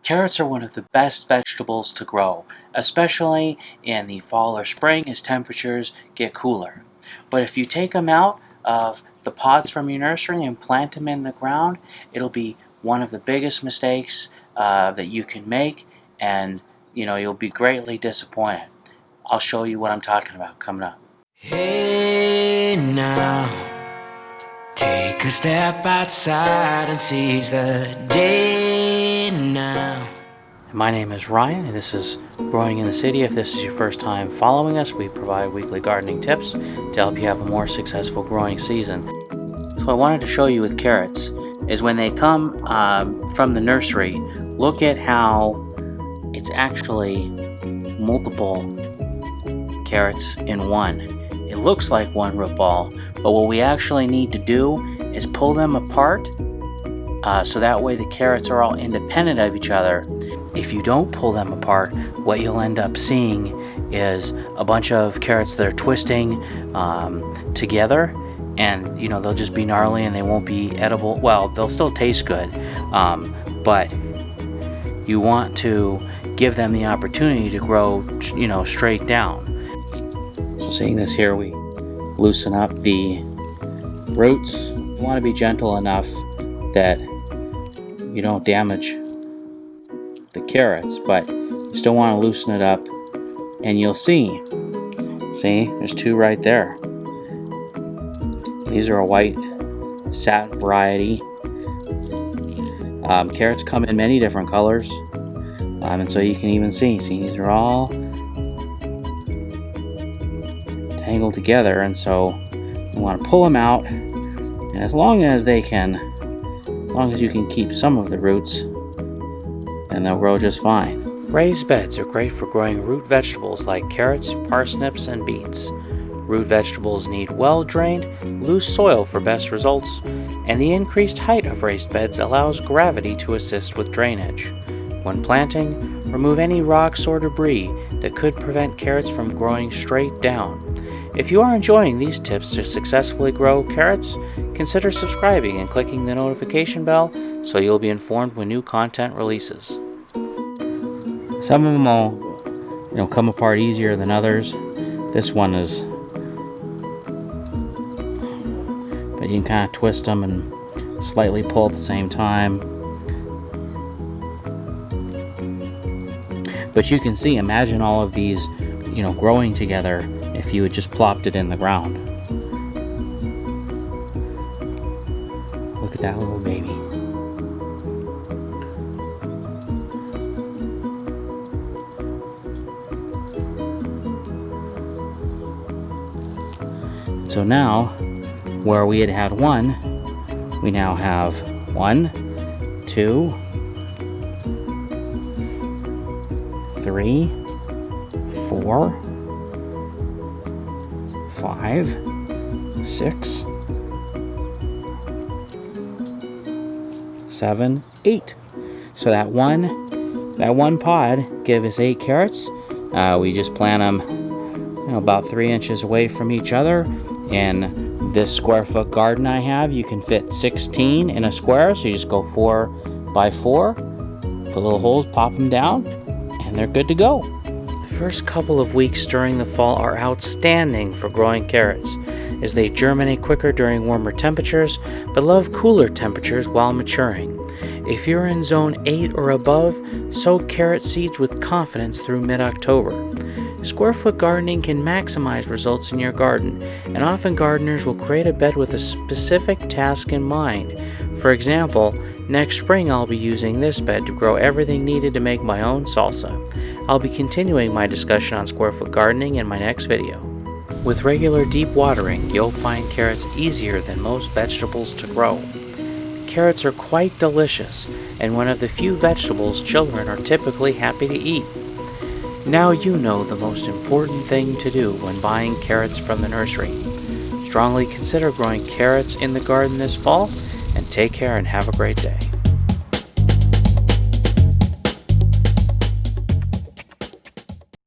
Carrots are one of the best vegetables to grow, especially in the fall or spring as temperatures get cooler. But if you take them out of the pots from your nursery and plant them in the ground, it'll be one of the biggest mistakes that you can make, and you'll be greatly disappointed. I'll show you what I'm talking about coming up. Hey now, take a step outside and seize the day now. My name is Ryan, and this is Growing in the City. If this is your first time following us, we provide weekly gardening tips to help you have a more successful growing season. So I wanted to show you with carrots is when they come from the nursery, look at how it's actually multiple carrots in one. It looks like one root ball, but what we actually need to do is pull them apart so that way the carrots are all independent of each other. If you don't pull them apart, what you'll end up seeing is a bunch of carrots that are twisting together, and they'll just be gnarly and they won't be edible. Well, they'll still taste good, but you want to give them the opportunity to grow straight down. So seeing this here, we loosen up the roots. You want to be gentle enough that you don't damage the carrots, but you still want to loosen it up, and you'll see there's two right there. These are a white satin variety. Carrots come in many different colors, and so you can even see these are all tangled together, and so you want to pull them out, and as long as you can keep some of the roots, then they'll grow just fine. Raised beds are great for growing root vegetables like carrots, parsnips, and beets. Root vegetables need well-drained, loose soil for best results, and the increased height of raised beds allows gravity to assist with drainage. When planting, remove any rocks or debris that could prevent carrots from growing straight down. If you are enjoying these tips to successfully grow carrots, consider subscribing and clicking the notification bell so you'll be informed when new content releases. Some of them will come apart easier than others. This one is, but you can kind of twist them and slightly pull at the same time. But you can see, imagine all of these, growing together if you had just plopped it in the ground. Look at that little baby. So now, where we had one, we now have 1, 2, 3, 4, 5, 6, 7, 8. So that one pod gave us 8 carrots. We just plant them about 3 inches away from each other. In this square foot garden I have, you can fit 16 in a square, so you just go 4 by 4, put little holes, pop them down, and they're good to go. The first couple of weeks during the fall are outstanding for growing carrots, as they germinate quicker during warmer temperatures, but love cooler temperatures while maturing. If you're in zone 8 or above, sow carrot seeds with confidence through mid-October. Square foot gardening can maximize results in your garden, and often gardeners will create a bed with a specific task in mind. For example, next spring I'll be using this bed to grow everything needed to make my own salsa. I'll be continuing my discussion on square foot gardening in my next video. With regular deep watering, you'll find carrots easier than most vegetables to grow. Carrots are quite delicious, and one of the few vegetables children are typically happy to eat. Now you know the most important thing to do when buying carrots from the nursery. Strongly consider growing carrots in the garden this fall, and take care and have a great day.